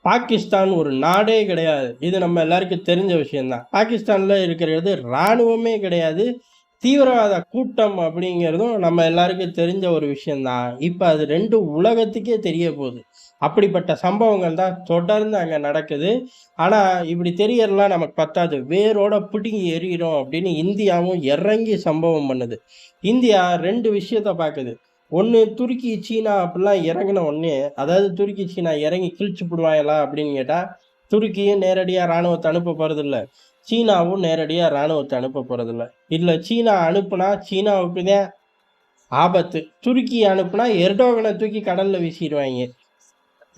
பாகிஸ்தான் ஒரு நாடே கிடையாது. இது நம்ம எல்லாருக்கும் தெரிஞ்ச விஷயம் தான். பாகிஸ்தான்ல இருக்கிறது இராணுவமே கிடையாது. தீவிரவாத கூட்டம் அப்படிங்கிறதும் நம்ம எல்லாருக்கும் தெரிஞ்ச ஒரு விஷயம் தான். இப்ப அது 2 உலகத்துக்கே தெரிய போகுது. அப்படிப்பட்ட சம்பவங்கள் தான் தொடர்ந்து அங்க நடக்குது. ஆனா, இப்படி தெரியறலாம் நமக்கு பத்தாது. வேரோட பிடுங்கி எறியணும் அப்படின்னு இந்தியாவும் இறங்கி சம்பவம் பண்ணுது. இந்தியா 2 விஷயத்த பாக்குது. ஒண்ணு துருக்கி, சீனா அப்படிலாம் இறங்குன உடனே, அதாவது துருக்கி, சீனா இறங்கி கிழிச்சு புடுவாங்களா அப்படின்னு கேட்டா, துருக்கியும் நேரடியா ராணுவத்த அனுப்ப போறதில்ல. சீனாவும் நேரடியா ராணுவத்த அனுப்ப போறதில்ல. இல்ல சீனா அனுப்புனா சீனாவுக்கு தான் ஆபத்து. துருக்கி அனுப்புனா எர்டோகன தூக்கி கடல்ல வீசிருவாய்ங்க.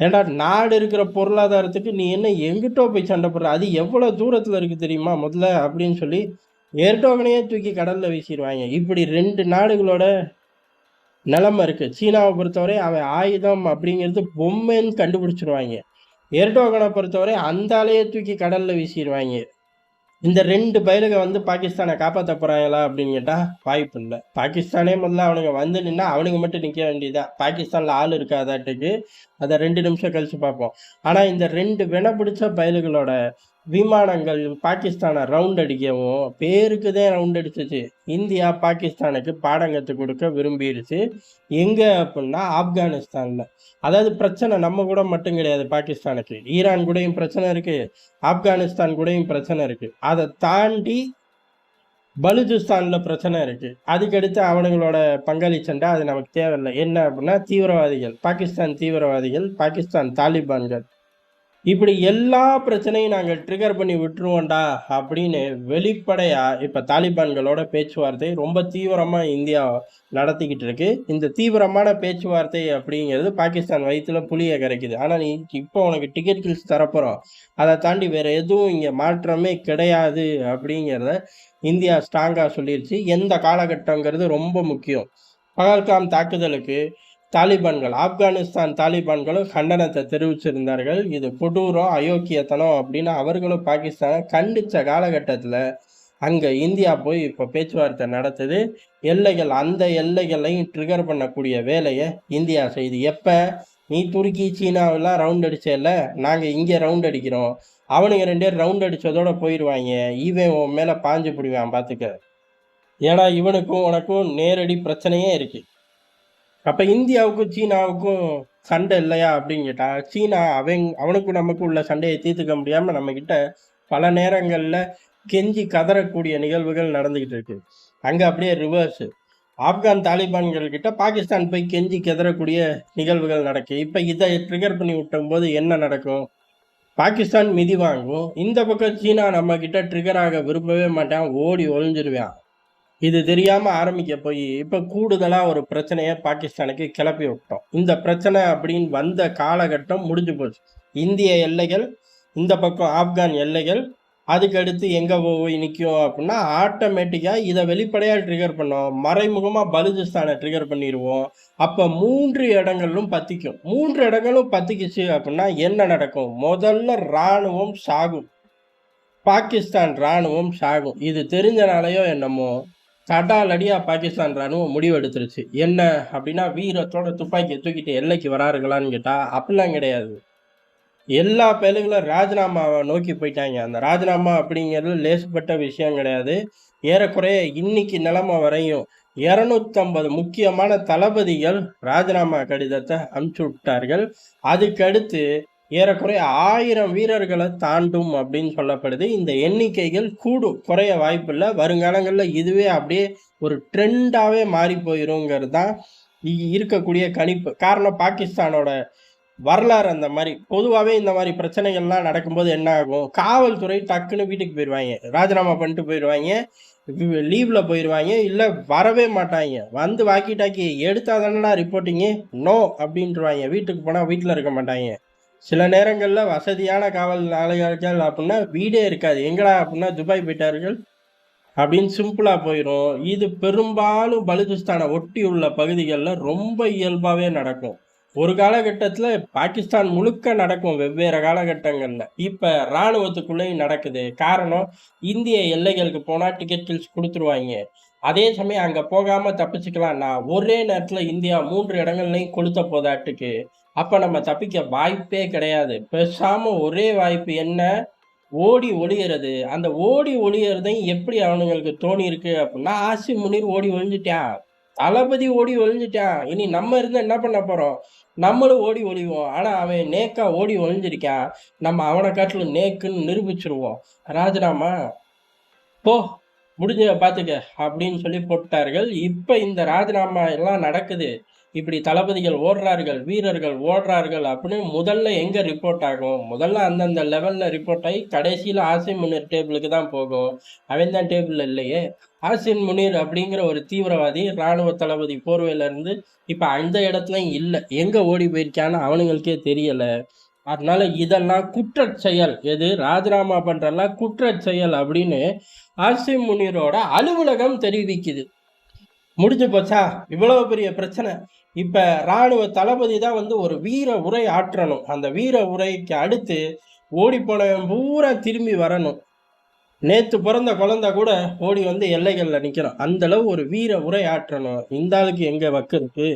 ஏன்டா நாடு இருக்கிற பொருளாதாரத்துக்கு நீ என்ன எங்கிட்டோ போய் சண்டை போடுற? அது எவ்வளவு தூரத்துல இருக்கு தெரியுமா முதல்ல? அப்படின்னு சொல்லி எர்டோகனையே தூக்கி கடல்ல வீசிருவாய்ங்க. இப்படி 2 நாடுகளோட நிலைமை இருக்கு. சீனாவை பொறுத்தவரை அவன் ஆயுதம் அப்படிங்கிறது பொம்மைன்னு கண்டுபிடிச்சிருவாங்க. எர்டோகனை பொறுத்தவரை அந்த ஆளையே தூக்கி கடல்ல வீசிடுவாங்க. இந்த 2 பயலுக வந்து பாகிஸ்தானை காப்பாற்ற போறாங்களா அப்படின்னு கேட்டா வாய்ப்பு இல்லை. பாகிஸ்தானே முதல்ல அவனுங்க வந்து நின்னா அவனுங்க மட்டும் நிக்க வேண்டியதா. பாகிஸ்தான்ல ஆள் இருக்காதாட்டுக்கு. அதை 2 நிமிஷம் கழிச்சு பார்ப்போம். ஆனா இந்த 2 வென பிடிச்ச பயலுகளோட விமானங்கள் பாகிஸ்தானை ரவுண்ட் அடிக்கவும் பேருக்குதான் ரவுண்ட் அடிச்சிச்சு. இந்தியா பாகிஸ்தானுக்கு பாடம் கற்றுக் கொடுக்க விரும்பிடுச்சு. எங்க அப்படின்னா ஆப்கானிஸ்தான்ல. அதாவது பிரச்சனை நம்ம கூட மட்டும் கிடையாது. பாகிஸ்தானுக்கு ஈரான் கூடயும் பிரச்சனை இருக்கு, ஆப்கானிஸ்தான் கூடயும் பிரச்சனை இருக்கு. அதை தாண்டி பலுச்சிஸ்தான்ல பிரச்சனை இருக்கு. அதுக்கடுத்து அவனுங்களோட பங்காளி சண்டை அது நமக்கு தேவையில்லை. என்ன அப்படின்னா தீவிரவாதிகள், பாகிஸ்தான் தீவிரவாதிகள், பாகிஸ்தான் தாலிபான்கள், இப்படி எல்லா பிரச்சனையும் நாங்கள் ட்ரிகர் பண்ணி விட்டுருவோம்டா அப்படின்னு வெளிப்படையா இப்ப தாலிபான்களோட பேச்சுவார்த்தை ரொம்ப தீவிரமா இந்தியா நடத்திக்கிட்டு இருக்கு. இந்த தீவிரமான பேச்சுவார்த்தை அப்படிங்கிறது பாகிஸ்தான் வயிற்றுல புளிய கரைக்குது. ஆனா நீ இப்போ உனக்கு டிக்கெட் கில்ஸ் தரப்போறோம், அதை தாண்டி வேற எதுவும் இங்க மாற்றமே கிடையாது அப்படிங்கிறத இந்தியா ஸ்ட்ராங்கா சொல்லிருச்சு. எந்த காலகட்டங்கிறது ரொம்ப முக்கியம். பகல்காம் தாக்குதலுக்கு தாலிபான்கள், ஆப்கானிஸ்தான் தாலிபான்களும் கண்டனத்தை தெரிவிச்சிருந்தார்கள். இது கொடூரம், அயோக்கியத்தனம் அப்படின்னு அவர்களும் பாகிஸ்தானை கண்டிச்ச காலகட்டத்தில் அங்கே இந்தியா போய் இப்போ பேச்சுவார்த்தை நடத்துது. எல்லைகள், அந்த எல்லைகளையும் ட்ரிகர் பண்ணக்கூடிய வேலையை இந்தியா செய்யுது. எப்போ நீ துருக்கி சீனாவெல்லாம் ரவுண்ட் அடிச்சல, நாங்கள் இங்கே ரவுண்ட் அடிக்கிறோம். அவனுங்க 2 பேர் ரவுண்ட் அடிச்சதோட போயிடுவாங்க. இவன் உன் மேலே பாஞ்சு பிடிவான் பார்த்துக்க. ஏன்னா இவனுக்கும் உனக்கும் நேரடி பிரச்சனையே இருக்கு. அப்ப இந்தியாவுக்கும் சீனாவுக்கும் சண்டை இல்லையா அப்படின்னு கேட்டா, சீனா அவனுக்கும் நமக்கும் உள்ள சண்டையை தீர்த்துக்க முடியாம நம்ம கிட்ட பல நேரங்கள்ல கெஞ்சி கதறக்கூடிய நிகழ்வுகள் நடந்துகிட்டு இருக்கு. அங்க அப்படியே ரிவர்ஸ். ஆப்கான் தாலிபான்கள் கிட்ட பாகிஸ்தான் போய் கெஞ்சி கதறக்கூடிய நிகழ்வுகள் நடக்கு. இப்ப இதை ட்ரிகர் பண்ணி விட்டும் போது என்ன நடக்கும்? பாகிஸ்தான் மிதி வாங்கும். இந்த பக்கம் சீனா நம்ம கிட்ட ட்ரிகர் ஆக விரும்பவே மாட்டான், ஓடி ஒளிஞ்சிருவான். இது தெரியாம ஆரம்பிக்க போய் இப்ப கூடுதலா ஒரு பிரச்சனையை பாகிஸ்தானுக்கு கிளப்பி விட்டோம். இந்த பிரச்சனை அப்படின்னு வந்த காலகட்டம் முடிஞ்சு போச்சு. இந்திய எல்லைகள், இந்த பக்கம் ஆப்கான் எல்லைகள், அதுக்கு அடுத்து எங்க போய் நிற்கும் அப்படின்னா ஆட்டோமேட்டிக்கா இதை வெளிப்படையா ட்ரிகர் பண்ணோம். மறைமுகமா பலுச்சிஸ்தானை ட்ரிகர் பண்ணிடுவோம். அப்ப 3 இடங்களும் பத்திக்கும். 3 இடங்களும் பத்திக்குச்சு அப்படின்னா என்ன நடக்கும்? முதல்ல ராணுவம் சாகும். பாகிஸ்தான் ராணுவம் சாகும். இது தெரிஞ்சனாலேயோ என்னமோ தடாலடியா பாகிஸ்தான் ராணுவம் முடிவு எடுத்துருச்சு. என்ன அப்படின்னா வீரத்தோட துப்பாக்கியை தூக்கிட்டு எல்லைக்கு வராருங்களான்னு கேட்டா அப்படிலாம் கிடையாது. எல்லா பயலுகளும் ராஜினாமாவை நோக்கி போயிட்டாங்க. அந்த ராஜினாமா அப்படிங்கிறது லேசுப்பட்ட விஷயம் கிடையாது. ஏறக்குறைய இன்னைக்கு நிலைமை வரையும் 250 முக்கியமான தளபதிகள் ராஜினாமா கடிதத்தை அனுப்பிச்சு விட்டார்கள். அதுக்கடுத்து ஏறக்குறைய 1000 வீரர்களை தாண்டும் அப்படின்னு சொல்லப்படுது. இந்த எண்ணிக்கைகள் கூடும், குறைய வாய்ப்பில்லை. வருங்காலங்களில் இதுவே அப்படியே ஒரு ட்ரெண்டாவே மாறி போயிருங்கிறது தான் இருக்கக்கூடிய கணிப்பு. காரணம் பாகிஸ்தானோட வரலாறு அந்த மாதிரி. பொதுவாகவே இந்த மாதிரி பிரச்சனைகள்லாம் நடக்கும்போது என்ன ஆகும்? காவல்துறை டக்குன்னு வீட்டுக்கு போயிடுவாங்க, ராஜினாமா பண்ணிட்டு போயிடுவாங்க, லீவ்ல போயிடுவாங்க, இல்லை வரவே மாட்டாங்க. வந்து வாக்கி டாக்கி எடுத்தா தானடா ரிப்போர்ட்டிங்கு, நோ அப்படின்ட்டுருவாங்க. வீட்டுக்கு போனால் வீட்டில் இருக்க மாட்டாங்க. சில நேரங்களில் வசதியான காவல் நிலையங்கள் அப்படின்னா வீடே இருக்காது. எங்கடா அப்படின்னா துபாய் போயிட்டார்கள் அப்படின்னு சிம்பிளாக போயிடும். இது பெரும்பாலும் பலுச்சிஸ்தானை ஒட்டி உள்ள பகுதிகளில் ரொம்ப இயல்பாகவே நடக்கும். ஒரு காலகட்டத்தில் பாகிஸ்தான் முழுக்க நடக்கும், வெவ்வேறு காலகட்டங்களில். இப்போ இராணுவத்துக்குள்ளேயும் நடக்குது. காரணம், இந்திய எல்லைகளுக்கு போனால் டிக்கெட் கில்ஸ் கொடுத்துருவாங்க. அதே சமயம் அங்கே போகாமல் தப்பிச்சுக்கலாம்னா ஒரே நேரத்தில் இந்தியா 3 இடங்கள்லையும் கொளுத்த போதாட்டுக்கு அப்ப நம்ம தப்பிக்க வாய்ப்பே கிடையாது. பேசாம ஒரே வாய்ப்பு என்ன? ஓடி ஒளியறது. அந்த ஓடி ஒளியறதையும் எப்படி அவனுங்களுக்கு தோணியிருக்கு அப்டின்னா, ஆசிம் முனீர் ஓடி ஒளிஞ்சுட்டான். தளபதி ஓடி ஒளிஞ்சுட்டான். இனி நம்ம இருந்தா என்ன பண்ண போறோம்? நம்மளும் ஓடி ஒளிவோம். ஆனா அவன் நேக்கா ஓடி ஒளிஞ்சிருக்கான். நம்ம அவன காட்டிலும் நேக்குன்னு நிரூபிச்சுருவோம். ராஜினாமா போ! முடிஞ்சத பார்த்துக்க அப்படின்னு சொல்லி போட்டார்கள். இப்ப இந்த ராஜினாமா எல்லாம் நடக்குது. இப்படி தளபதிகள் ஓடுறார்கள், வீரர்கள் ஓடுறார்கள் அப்படின்னு முதல்ல எங்க ரிப்போர்ட் ஆகும்? முதல்ல அந்தந்த லெவல்ல ரிப்போர்ட் ஆகி கடைசியில ஆசிம் முனீர் டேபிளுக்கு தான் போகும். அவன் தான் டேபிள்ல இல்லையே. ஆசிம் முனீர் அப்படிங்கிற ஒரு தீவிரவாதி ராணுவ தளபதி போர்வையில இருந்து இப்ப அந்த இடத்துலயும் இல்ல. எங்க ஓடி போயிருக்கான்னு அவனுங்களுக்கே தெரியல. அதனால இதெல்லாம் குற்றச் செயல். எது? ராஜினாமா பண்றதெல்லாம் குற்றச் செயல் அப்படின்னு ஆசிம் முனீரோட அலுவலகம் தெரிவிக்குது. முடிஞ்சு போச்சா? இவ்வளவு பெரிய பிரச்சனை. இப்ப ராணுவ தளபதி தான் வந்து ஒரு வீர உரை ஆற்றணும். அந்த வீர உரைக்கு அடுத்து ஓடி போனவன் பூரா திரும்பி வரணும். நேத்து பிறந்த குழந்தை கூட ஓடி வந்து எல்லைகள்ல நிக்கணும். அந்த அளவு ஒரு வீர உரை ஆற்றணும். இந்த ஆளுக்கு எங்க வக்கு இருக்கு?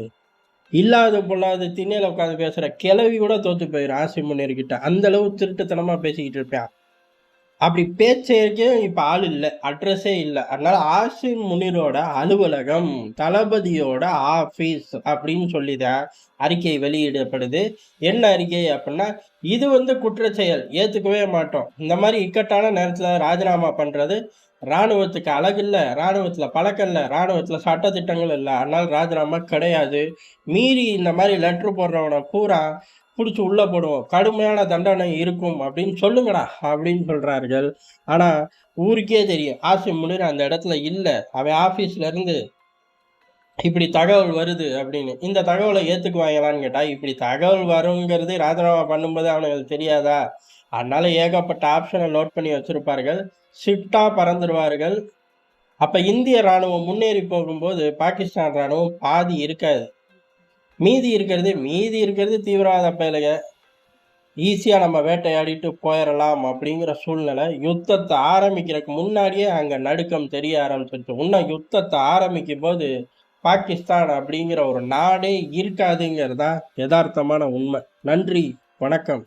இல்லாத பொல்லாத திண்ணையில உட்காந்து பேசுற கிழவி கூட தோத்து போயிரும் ஆசிம் முனீர்கிட்ட. அந்த அளவு திருட்டுத்தனமா பேசிக்கிட்டு இருப்பான். அப்படி பேச்சேக்கே இப்ப ஆள் இல்ல. அட்ரஸே இல்ல. அதனால ஆசிம் முனீரோட அலுவலகம், தளபதியோட ஆபீஸ் அப்படின்னு சொல்லிதான் அறிக்கை வெளியிடப்படுது. என்ன அறிக்கை அப்படின்னா, இது வந்து குற்றச்செயல். ஏத்துக்கவே மாட்டோம். இந்த மாதிரி இக்கட்டான நேரத்துல ராஜினாமா பண்றது ராணுவத்துக்கு அழகில்ல, ராணுவத்துல பழக்கம் இல்ல, ராணுவத்துல சட்ட திட்டங்கள் இல்ல. அதனால ராஜினாமா கிடையாது. மீறி இந்த மாதிரி லெட்டர் போடுறவனை பூரா புடிச்சு உள்ள போடுவோம். கடுமையான தண்டனை இருக்கும் அப்படின்னு சொல்லுங்கடா அப்படின்னு சொல்றார்கள். ஆனா ஊருக்கே தெரியும் ஆசிம் முனீர் அந்த இடத்துல இல்ல. அவன் ஆபீஸ்ல இருந்து இப்படி தகவல் வருது அப்படின்னு. இந்த தகவலை ஏத்துக்குவாங்களான்னு கேட்டா, இப்படி தகவல் வருங்கிறது ராஜினாமா பண்ணும்போது அவனுங்களுக்கு தெரியாதா? அதனால ஏகப்பட்ட ஆப்ஷனை லோட் பண்ணி வச்சிருப்பார்கள். ஷிஃப்டா பறந்துருவார்கள். அப்ப இந்திய ராணுவம் முன்னேறி போகும்போது பாகிஸ்தான் ராணுவம் பாதி இருக்காது. மீதி இருக்கிறது தீவிரவாத பயலுக. ஈஸியா நம்ம வேட்டையாடிட்டு போயிடலாம் அப்படிங்கிற சூழ்நிலை. யுத்தத்தை ஆரம்பிக்கிறதுக்கு முன்னாடியே அங்க நடுக்கம் தெரிய ஆரம்பிச்சிருச்சு. இன்னும் யுத்தத்தை ஆரம்பிக்கும் போது பாகிஸ்தான் அப்படிங்கிற ஒரு நாடே இருக்காதுங்கிறது தான் யதார்த்தமான உண்மை. நன்றி, வணக்கம்.